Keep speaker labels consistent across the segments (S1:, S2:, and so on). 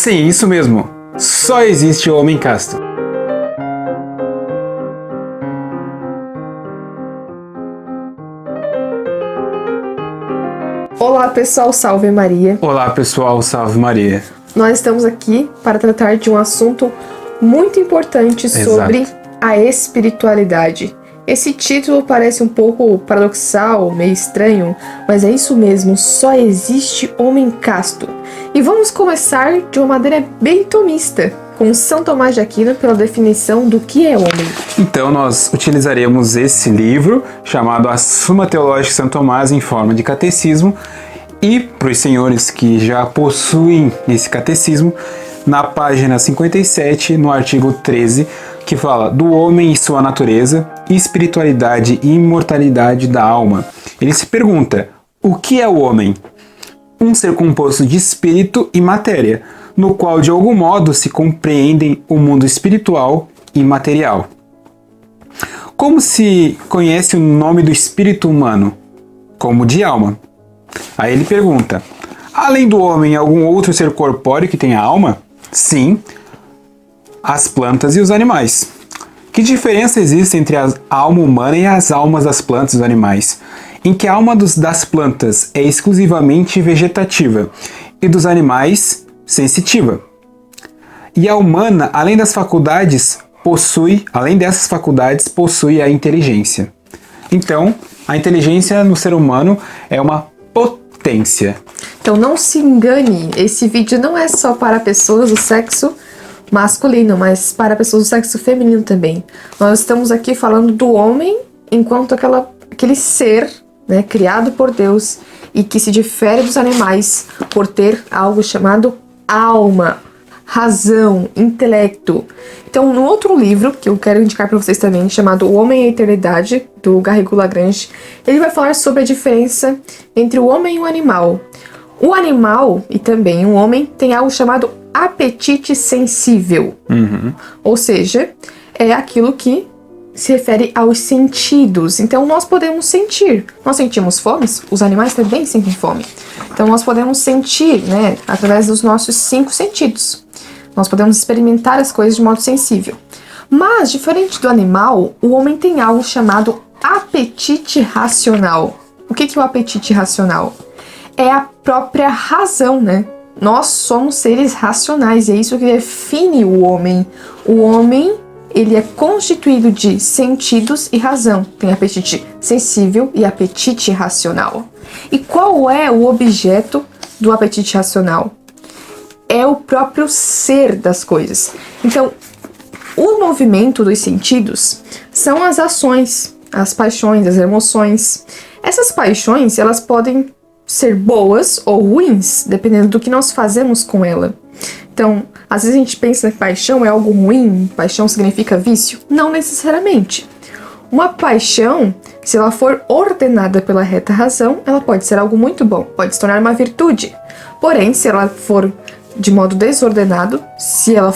S1: Sim, isso mesmo. Só existe o homem casto.
S2: Olá pessoal, salve Maria.
S1: Olá pessoal, salve Maria.
S2: Nós estamos aqui para tratar de um assunto muito importante sobre a espiritualidade. Esse título parece um pouco paradoxal, meio estranho, mas é isso mesmo, só existe homem casto. E vamos começar de uma maneira bem tomista, com São Tomás de Aquino pela definição do que é homem.
S1: Então nós utilizaremos esse livro, chamado A Suma Teológica de São Tomás, em forma de catecismo, e para os senhores que já possuem esse catecismo, na página 57, no artigo 13, que fala do homem e sua natureza, espiritualidade e imortalidade da alma. Ele se pergunta, o que é o homem? Um ser composto de espírito e matéria, no qual de algum modo se compreendem o mundo espiritual e material. Como se conhece o nome do espírito humano? Como de alma. Aí ele pergunta, além do homem, algum outro ser corpóreo que tenha alma? Sim, as plantas e os animais. Que diferença existe entre a alma humana e as almas das plantas e dos animais? Em que a alma das plantas é exclusivamente vegetativa e dos animais sensitiva. E a humana, além dessas faculdades, possui a inteligência. Então, a inteligência no ser humano é uma potência.
S2: Então não se engane, esse vídeo não é só para pessoas do sexo masculino, mas para pessoas do sexo feminino também. Nós estamos aqui falando do homem enquanto aquele ser, né, criado por Deus e que se difere dos animais por ter algo chamado alma, razão, intelecto. Então, no outro livro que eu quero indicar para vocês também, chamado O Homem e a Eternidade, do Garrigou Lagrange, ele vai falar sobre a diferença entre o homem e o animal. O animal e também o homem tem algo chamado apetite sensível. Ou seja, é aquilo que se refere aos sentidos. Então nós podemos sentir. Nós sentimos fome, os animais também sentem fome. Então nós podemos sentir, né, através dos nossos 5 sentidos. Nós podemos experimentar as coisas de modo sensível. Mas, diferente do animal, o homem tem algo chamado apetite racional. O que é o apetite racional? É a própria razão, né? Nós somos seres racionais e é isso que define o homem. O homem, ele é constituído de sentidos e razão. Tem apetite sensível e apetite racional. E qual é o objeto do apetite racional? É o próprio ser das coisas. Então, o movimento dos sentidos são as ações, as paixões, as emoções. Essas paixões, elas podem ser boas ou ruins, dependendo do que nós fazemos com ela. Então, às vezes a gente pensa que paixão é algo ruim, paixão significa vício. Não necessariamente. Uma paixão, se ela for ordenada pela reta razão, ela pode ser algo muito bom, pode se tornar uma virtude. Porém, se ela for de modo desordenado, se ela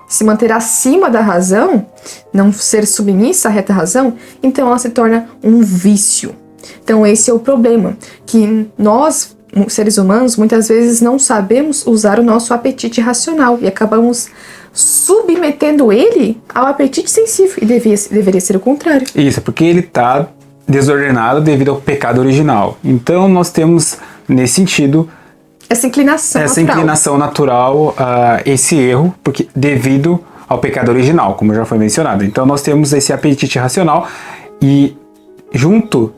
S2: se manter acima da razão, não ser submissa à reta razão, então ela se torna um vício. Então esse é o problema, que nós, seres humanos, muitas vezes não sabemos usar o nosso apetite racional e acabamos submetendo ele ao apetite sensível, e deveria ser o contrário.
S1: Isso, porque ele está desordenado devido ao pecado original. Então nós temos, nesse sentido, essa inclinação natural, esse erro, porque devido ao pecado original, como já foi mencionado. Então nós temos esse apetite racional e junto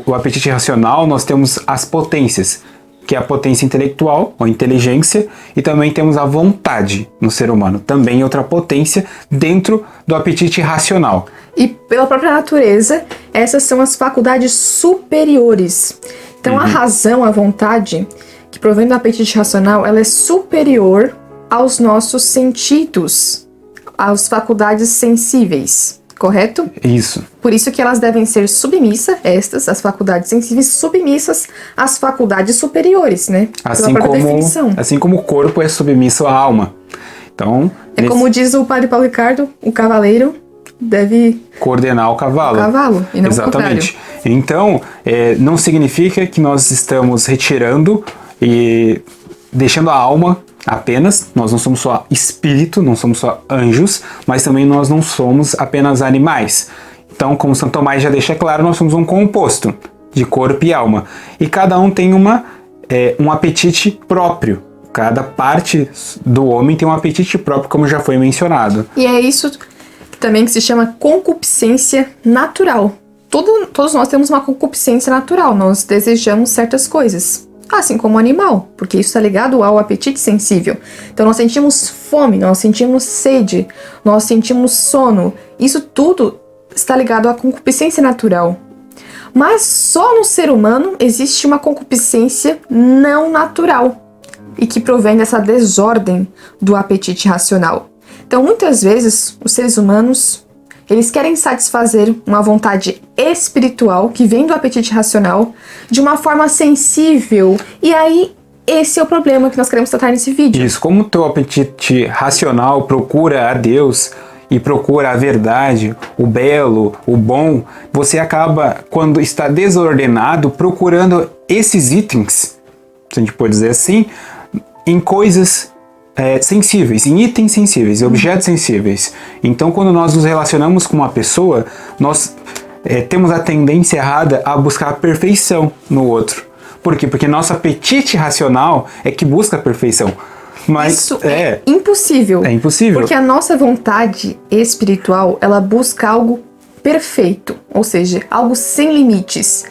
S1: o apetite racional nós temos as potências, que é a potência intelectual, ou inteligência, e também temos a vontade no ser humano, também outra potência dentro do apetite racional.
S2: E pela própria natureza, essas são as faculdades superiores. Então a razão, a vontade, que provém do apetite racional, ela é superior aos nossos sentidos, às faculdades sensíveis, correto?
S1: Isso.
S2: Por isso que elas devem ser submissas, as faculdades sensíveis, submissas às faculdades superiores, né?
S1: Assim como o corpo é submisso à alma. Então,
S2: como diz o padre Paulo Ricardo, o cavaleiro deve
S1: coordenar o cavalo.
S2: E não
S1: exatamente. Então, não significa que nós estamos retirando e deixando a alma Apenas, nós não somos só espírito, não somos só anjos, mas também nós não somos apenas animais. Então, como Santo Tomás já deixa claro, nós somos um composto de corpo e alma. E cada um tem um apetite próprio. Cada parte do homem tem um apetite próprio, como já foi mencionado.
S2: E é isso também que se chama concupiscência natural. Todos nós temos uma concupiscência natural, nós desejamos certas coisas. Assim como o animal, porque isso está ligado ao apetite sensível. Então nós sentimos fome, nós sentimos sede, nós sentimos sono. Isso tudo está ligado à concupiscência natural. Mas só no ser humano existe uma concupiscência não natural e que provém dessa desordem do apetite racional. Então, muitas vezes, os seres humanos, eles querem satisfazer uma vontade espiritual que vem do apetite racional de uma forma sensível. E aí, esse é o problema que nós queremos tratar nesse vídeo.
S1: Isso, como o teu apetite racional procura a Deus e procura a verdade, o belo, o bom, você acaba, quando está desordenado, procurando esses itens, se a gente pode dizer assim, em coisas sensíveis, em itens sensíveis, objetos sensíveis. Então, quando nós nos relacionamos com uma pessoa, nós temos a tendência errada a buscar a perfeição no outro. Por quê? Porque nosso apetite racional é que busca a perfeição. Mas
S2: isso é impossível.
S1: É impossível.
S2: Porque a nossa vontade espiritual, ela busca algo perfeito, ou seja, algo sem limites.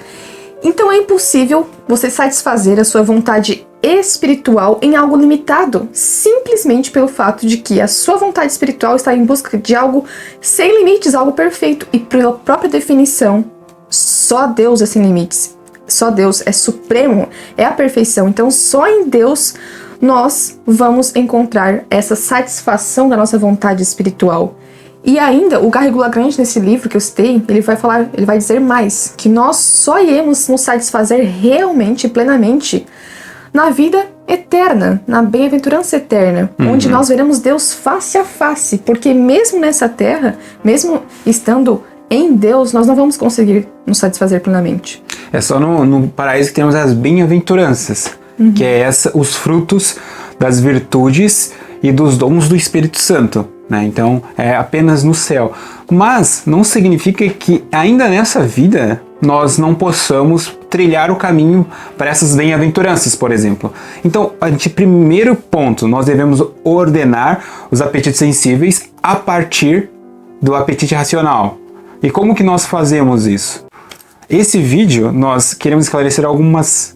S2: Então é impossível você satisfazer a sua vontade espiritual em algo limitado, simplesmente pelo fato de que a sua vontade espiritual está em busca de algo sem limites, algo perfeito. E pela própria definição, só Deus é sem limites. Só Deus é supremo, é a perfeição. Então só em Deus nós vamos encontrar essa satisfação da nossa vontade espiritual. E ainda, o Garrigou Lagrange, nesse livro que eu citei, ele vai dizer mais, que nós só iremos nos satisfazer realmente e plenamente na vida eterna, na bem-aventurança eterna, onde nós veremos Deus face a face, porque mesmo nessa terra, mesmo estando em Deus, nós não vamos conseguir nos satisfazer plenamente.
S1: É só no paraíso que temos as bem-aventuranças, que é os frutos das virtudes e dos dons do Espírito Santo, né? Então é apenas no céu. Mas não significa que ainda nessa vida nós não possamos trilhar o caminho para essas bem-aventuranças, por exemplo. Então, primeiro ponto, nós devemos ordenar os apetites sensíveis a partir do apetite racional. E como que nós fazemos isso? Esse vídeo nós queremos esclarecer algumas,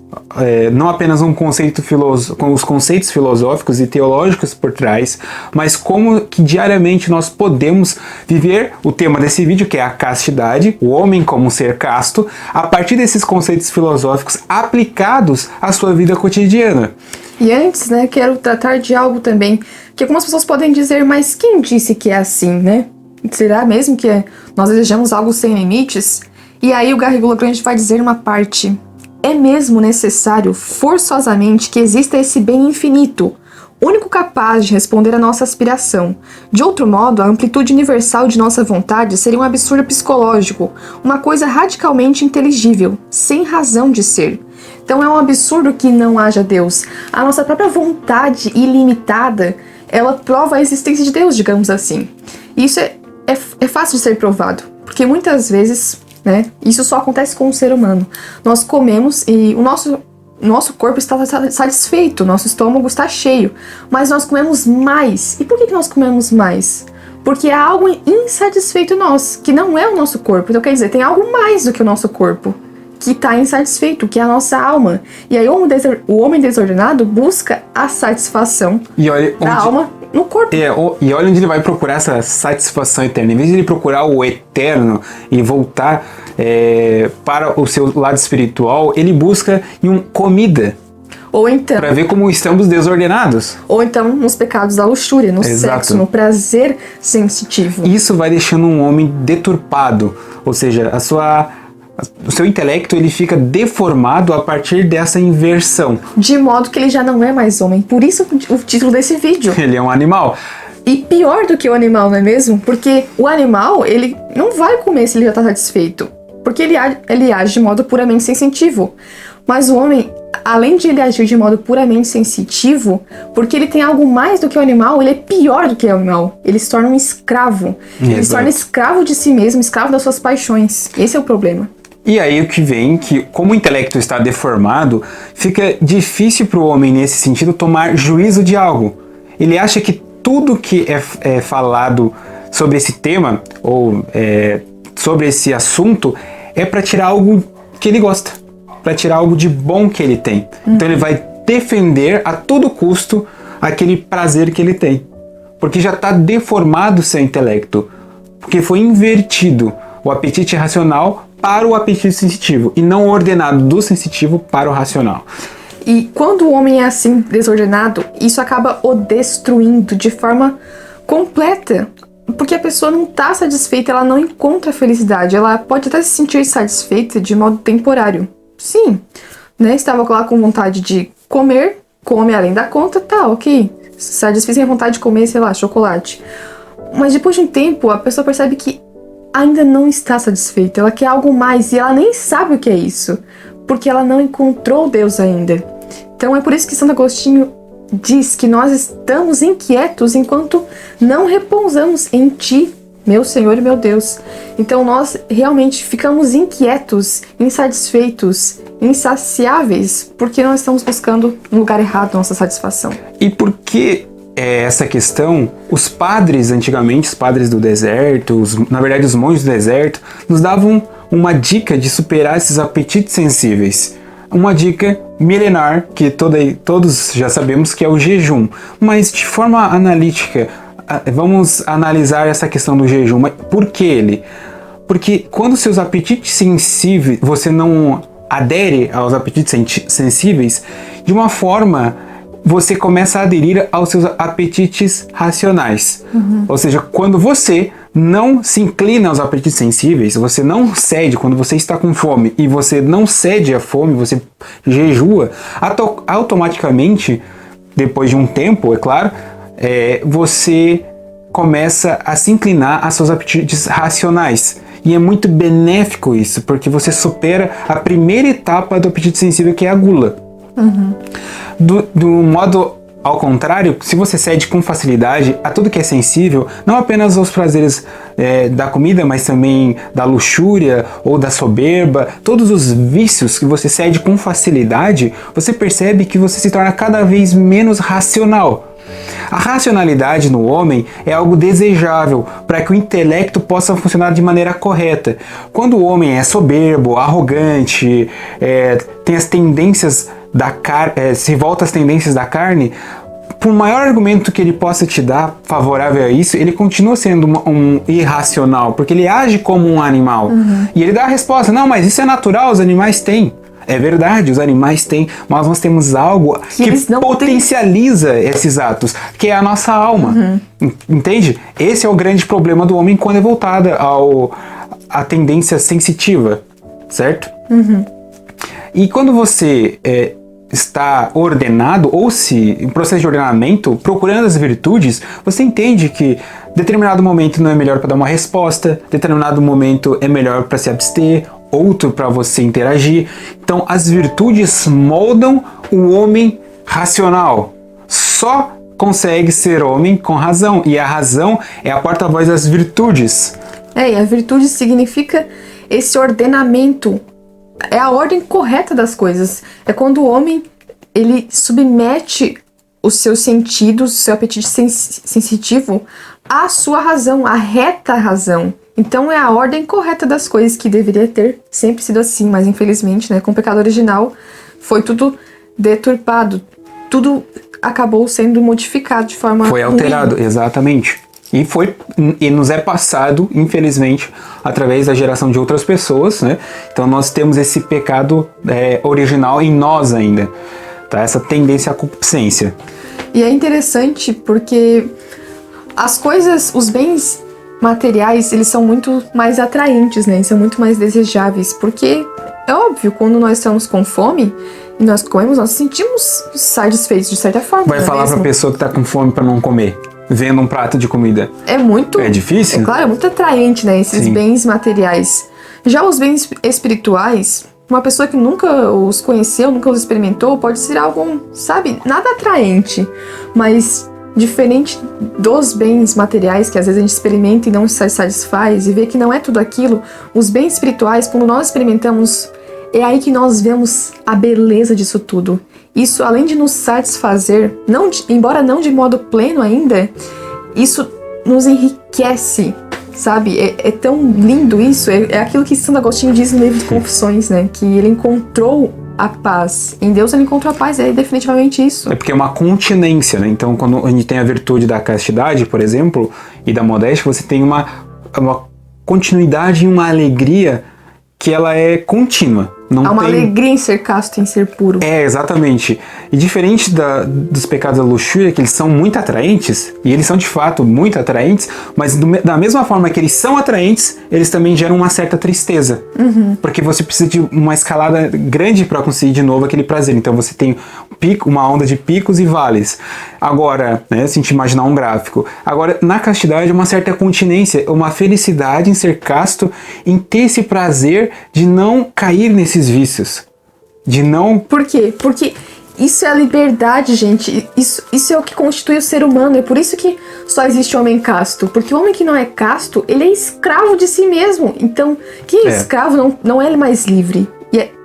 S1: não apenas com os conceitos filosóficos e teológicos por trás, mas como que diariamente nós podemos viver o tema desse vídeo, que é a castidade, o homem como um ser casto, a partir desses conceitos filosóficos aplicados à sua vida cotidiana.
S2: E antes, né, quero tratar de algo também, que algumas pessoas podem dizer, mas quem disse que é assim, né? Será mesmo que nós desejamos algo sem limites? E aí o Garrigou Lagrange vai dizer uma parte: é mesmo necessário forçosamente que exista esse bem infinito, único capaz de responder à nossa aspiração. De outro modo, a amplitude universal de nossa vontade seria um absurdo psicológico, uma coisa radicalmente inteligível, sem razão de ser. Então é um absurdo que não haja Deus. A nossa própria vontade ilimitada, ela prova a existência de Deus, digamos assim. E isso é fácil de ser provado, porque muitas vezes, né, isso só acontece com o ser humano. Nós comemos e o nosso corpo está satisfeito, nosso estômago está cheio, mas nós comemos mais. E por que nós comemos mais? Porque há algo insatisfeito em nós, que não é o nosso corpo. Então quer dizer, tem algo mais do que o nosso corpo, que está insatisfeito, que é a nossa alma. E aí o homem desordenado busca a satisfação da alma no corpo.
S1: E olha onde ele vai procurar essa satisfação eterna. Em vez de ele procurar o eterno e voltar para o seu lado espiritual, ele busca em comida.
S2: Ou então,
S1: para ver como estamos desordenados.
S2: Ou então nos pecados da luxúria, no sexo, no prazer sensitivo.
S1: Isso vai deixando um homem deturpado, ou seja, o seu intelecto ele fica deformado a partir dessa inversão.
S2: De modo que ele já não é mais homem. Por isso o título desse vídeo.
S1: Ele é um animal.
S2: E pior do que o animal, não é mesmo? Porque o animal, ele não vai comer se ele já está satisfeito. Porque ele age de modo puramente sensitivo. Mas o homem, além de ele agir de modo puramente sensitivo, porque ele tem algo mais do que o animal, ele é pior do que o animal. Ele se torna um escravo. Ele se torna escravo de si mesmo, escravo das suas paixões. Esse é o problema.
S1: E aí o que vem, que como o intelecto está deformado, fica difícil para o homem, nesse sentido, tomar juízo de algo. Ele acha que tudo que é falado sobre esse tema, ou sobre esse assunto, é para tirar algo que ele gosta, para tirar algo de bom que ele tem. Então ele vai defender a todo custo aquele prazer que ele tem. Porque já está deformado o seu intelecto. Porque foi invertido o apetite racional para o apetite sensitivo, e não ordenado do sensitivo para o racional.
S2: E quando o homem é assim, desordenado, isso acaba o destruindo de forma completa. Porque a pessoa não está satisfeita, ela não encontra felicidade. Ela pode até se sentir satisfeita de modo temporário. Sim, né? Estava lá com vontade de comer, come além da conta, tá, ok. Satisfeita sem vontade de comer, sei lá, chocolate. Mas depois de um tempo, a pessoa percebe que ainda não está satisfeita. Ela quer algo mais e ela nem sabe o que é isso. Porque ela não encontrou Deus ainda. Então é por isso que Santo Agostinho diz que nós estamos inquietos enquanto não repousamos em Ti, meu Senhor e meu Deus. Então nós realmente ficamos inquietos, insatisfeitos, insaciáveis, porque nós estamos buscando no lugar errado nossa satisfação.
S1: E por que essa questão? Os padres, antigamente, os padres do deserto, na verdade os monges do deserto, nos davam uma dica de superar esses apetites sensíveis. Uma dica milenar que todos já sabemos que é o jejum. Mas de forma analítica, vamos analisar essa questão do jejum. Mas por que ele? Porque quando seus apetites sensíveis, você não adere aos apetites sensíveis, de uma forma você começa a aderir aos seus apetites racionais. Ou seja, quando você não se inclina aos apetites sensíveis, você não cede quando você está com fome e você não cede à fome, você jejua, automaticamente, depois de um tempo, é claro, você começa a se inclinar a seus apetites racionais. E é muito benéfico isso, porque você supera a primeira etapa do apetite sensível, que é a gula. Do modo ao contrário, se você cede com facilidade a tudo que é sensível, não apenas aos prazeres da comida, mas também da luxúria ou da soberba, todos os vícios que você cede com facilidade, você percebe que você se torna cada vez menos racional. A racionalidade no homem é algo desejável para que o intelecto possa funcionar de maneira correta. Quando o homem é soberbo, arrogante, tem as tendências da carne, se volta às tendências da carne, por maior argumento que ele possa te dar favorável a isso, ele continua sendo um irracional, porque ele age como um animal. E ele dá a resposta: não, mas isso é natural, os animais têm. É verdade, os animais têm, mas nós temos algo que potencializa esses atos, que é a nossa alma. Entende? Esse é o grande problema do homem quando é voltada à tendência sensitiva, certo? E quando você está ordenado, ou se em processo de ordenamento, procurando as virtudes, você entende que determinado momento não é melhor para dar uma resposta, determinado momento é melhor para se abster, outro para você interagir. Então as virtudes moldam o homem racional. Só consegue ser homem com razão, e a razão é a porta-voz das virtudes.
S2: E a virtude significa esse ordenamento. É a ordem correta das coisas. É quando o homem ele submete os seus sentidos, o seu apetite sensitivo à sua razão, à reta razão. Então é a ordem correta das coisas, que deveria ter sempre sido assim, mas infelizmente, né, com o pecado original, foi tudo deturpado, tudo acabou sendo modificado de forma
S1: Foi alterado, ruim. Exatamente. E nos é passado, infelizmente, através da geração de outras pessoas, né? Então nós temos esse pecado original em nós ainda, tá? Essa tendência à concupiscência.
S2: E é interessante porque as coisas, os bens materiais, eles são muito mais atraentes, né? Eles são muito mais desejáveis, porque é óbvio, quando nós estamos com fome e nós comemos, nós nos sentimos satisfeitos de certa forma.
S1: Vai falar pra pessoa que tá com fome pra não comer, vendo um prato de comida.
S2: É
S1: difícil?
S2: É claro, é muito atraente, né? Esses bens materiais. Já os bens espirituais, uma pessoa que nunca os conheceu, nunca os experimentou, pode ser algo, sabe, nada atraente, mas diferente dos bens materiais que às vezes a gente experimenta e não se satisfaz, e vê que não é tudo aquilo. Os bens espirituais, quando nós experimentamos, é aí que nós vemos a beleza disso tudo. Isso, além de nos satisfazer, embora não de modo pleno ainda, isso nos enriquece, sabe? É tão lindo isso. É aquilo que Santo Agostinho diz no livro de Confissões, né? Que ele encontrou a paz. Em Deus ele encontrou a paz, é definitivamente isso.
S1: É porque é uma continência, né? Então, quando a gente tem a virtude da castidade, por exemplo, e da modéstia, você tem uma continuidade e uma alegria que ela é contínua. Há
S2: uma alegria em ser casto, em ser puro.
S1: É, exatamente. E diferente dos pecados da luxúria, que eles são muito atraentes, e eles são de fato muito atraentes, mas da mesma forma que eles são atraentes, eles também geram uma certa tristeza. Porque você precisa de uma escalada grande para conseguir de novo aquele prazer. Então você tem uma onda de picos e vales. Agora, né, se a gente imaginar um gráfico. Agora, na castidade, uma certa continência, uma felicidade em ser casto, em ter esse prazer de não cair nesses vícios. De não...
S2: Por quê? Porque isso é a liberdade, gente. Isso é o que constitui o ser humano. É por isso que só existe o homem casto. Porque o homem que não é casto, ele é escravo de si mesmo. Então, quem é escravo não é ele mais livre.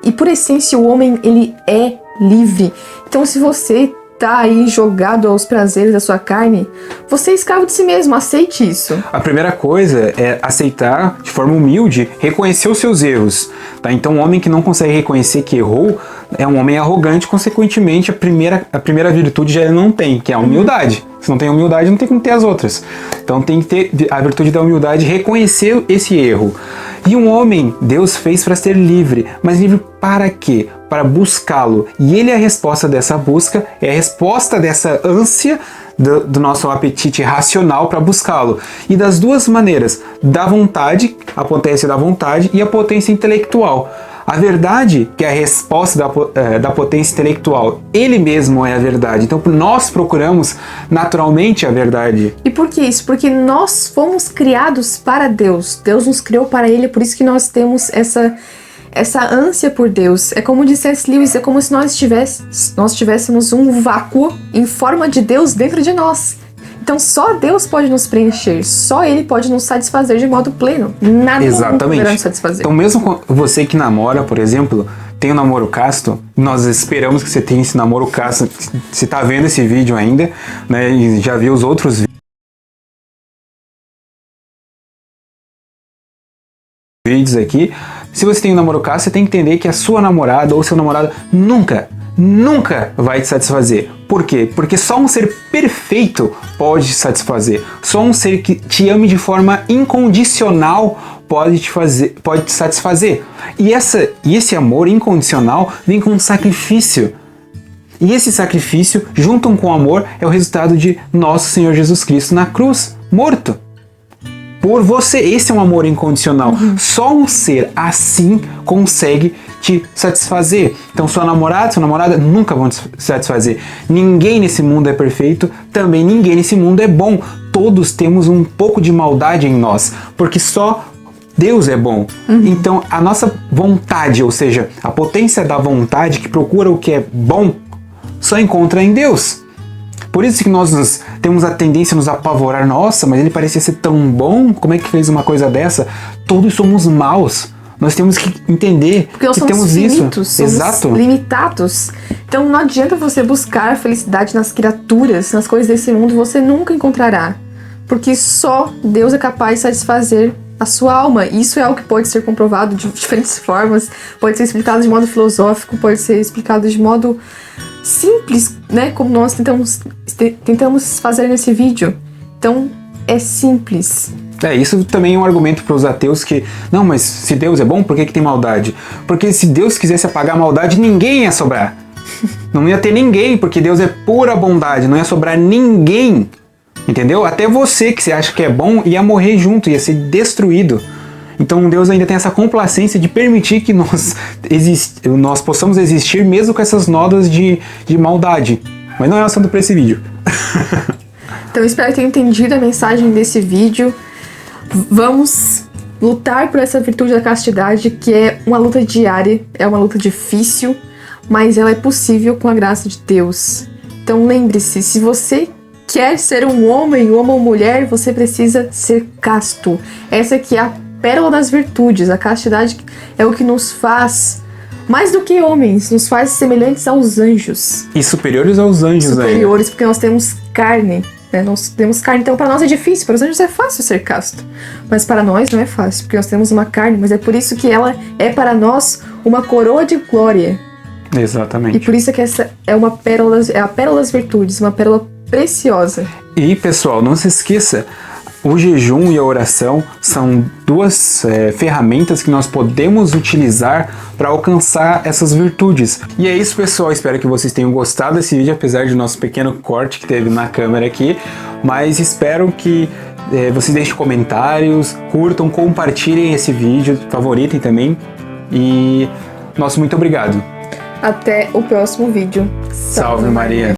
S2: E por essência, o homem, ele é livre. Então, se você tá aí jogado aos prazeres da sua carne, você é escravo de si mesmo, aceite isso.
S1: A primeira coisa é aceitar de forma humilde, reconhecer os seus erros, tá? Então um homem que não consegue reconhecer que errou é um homem arrogante, consequentemente a primeira virtude já ele não tem, que é a humildade. Se não tem humildade, não tem como ter as outras. Então tem que ter a virtude da humildade, reconhecer esse erro. E um homem, Deus fez para ser livre, mas livre para quê? Para buscá-lo. E ele é a resposta dessa busca, é a resposta dessa ânsia do nosso apetite racional para buscá-lo. E das duas maneiras, da vontade, a potência da vontade, e a potência intelectual. A verdade, que é a resposta da potência intelectual, ele mesmo é a verdade. Então nós procuramos naturalmente a verdade.
S2: E por que isso? Porque nós fomos criados para Deus. Deus nos criou para Ele, é por isso que nós temos essa ânsia por Deus. É como disse C.S. Lewis, é como se nós tivéssemos um vácuo em forma de Deus dentro de nós. Então só Deus pode nos preencher, só Ele pode nos satisfazer de modo pleno. Nada poderá nos satisfazer.
S1: Então mesmo você que namora, por exemplo, tem um namoro casto, nós esperamos que você tenha esse namoro casto. Você está vendo esse vídeo ainda, né, e já viu os outros vídeos aqui. Se você tem um namoro casto, você tem que entender que a sua namorada ou seu namorado nunca vai te satisfazer. Por quê? Porque só um ser perfeito pode te satisfazer. Só um ser que te ame de forma incondicional pode te satisfazer. E esse amor incondicional vem com um sacrifício. E esse sacrifício, junto com o amor, é o resultado de nosso Senhor Jesus Cristo na cruz, morto. Por você, esse é um amor incondicional. Só um ser assim consegue te satisfazer. Então sua namorada, sua namorada nunca vão te satisfazer. Ninguém nesse mundo é perfeito, também ninguém nesse mundo é bom. Todos temos um pouco de maldade em nós, porque só Deus é bom. Então a nossa vontade, ou seja, a potência da vontade que procura o que é bom, só encontra em Deus. Por isso que nós temos a tendência a nos apavorar. Nossa, mas ele parecia ser tão bom, como é que fez uma coisa dessa? Todos somos maus. Nós temos que entender
S2: porque
S1: que temos
S2: finitos,
S1: isso.
S2: Somos
S1: Exato.
S2: Limitados. Então não adianta você buscar felicidade nas criaturas, nas coisas desse mundo, você nunca encontrará. Porque só Deus é capaz de satisfazer a sua alma. E isso é algo que pode ser comprovado de diferentes formas, pode ser explicado de modo filosófico, pode ser explicado de modo simples, né? Como nós tentamos fazer nesse vídeo. Então, é simples.
S1: Isso também é um argumento para os ateus que, não, mas se Deus é bom, por que tem maldade? Porque se Deus quisesse apagar a maldade, ninguém ia sobrar. Não ia ter ninguém, porque Deus é pura bondade, não ia sobrar ninguém. Entendeu? Até você que você acha que é bom ia morrer junto, ia ser destruído. Então Deus ainda tem essa complacência de permitir que nós possamos existir mesmo com essas nodas de maldade. Mas não é assunto para esse vídeo.
S2: Então espero que tenham entendido a mensagem desse vídeo. Vamos lutar por essa virtude da castidade, que é uma luta diária, é uma luta difícil, mas ela é possível com a graça de Deus. Então lembre-se, se você quer ser um homem ou uma mulher, você precisa ser casto. Essa aqui é a pérola das virtudes. A castidade é o que nos faz, mais do que homens, nos faz semelhantes aos anjos.
S1: E superiores aos anjos,
S2: superiores, porque nós temos carne, né? Nós temos carne, então para nós é difícil, para os anjos é fácil ser casto. Mas para nós não é fácil, porque nós temos uma carne, mas é por isso que ela é para nós uma coroa de glória.
S1: Exatamente.
S2: E por isso que essa é uma pérola, é a pérola das virtudes, uma pérola preciosa.
S1: E pessoal, não se esqueça, o jejum e a oração são duas ferramentas que nós podemos utilizar para alcançar essas virtudes. E é isso, pessoal, espero que vocês tenham gostado desse vídeo, apesar do nosso pequeno corte que teve na câmera aqui, mas espero que vocês deixem comentários, curtam, compartilhem esse vídeo, favoritem também, e nosso muito obrigado.
S2: Até o próximo vídeo.
S1: Salve Maria!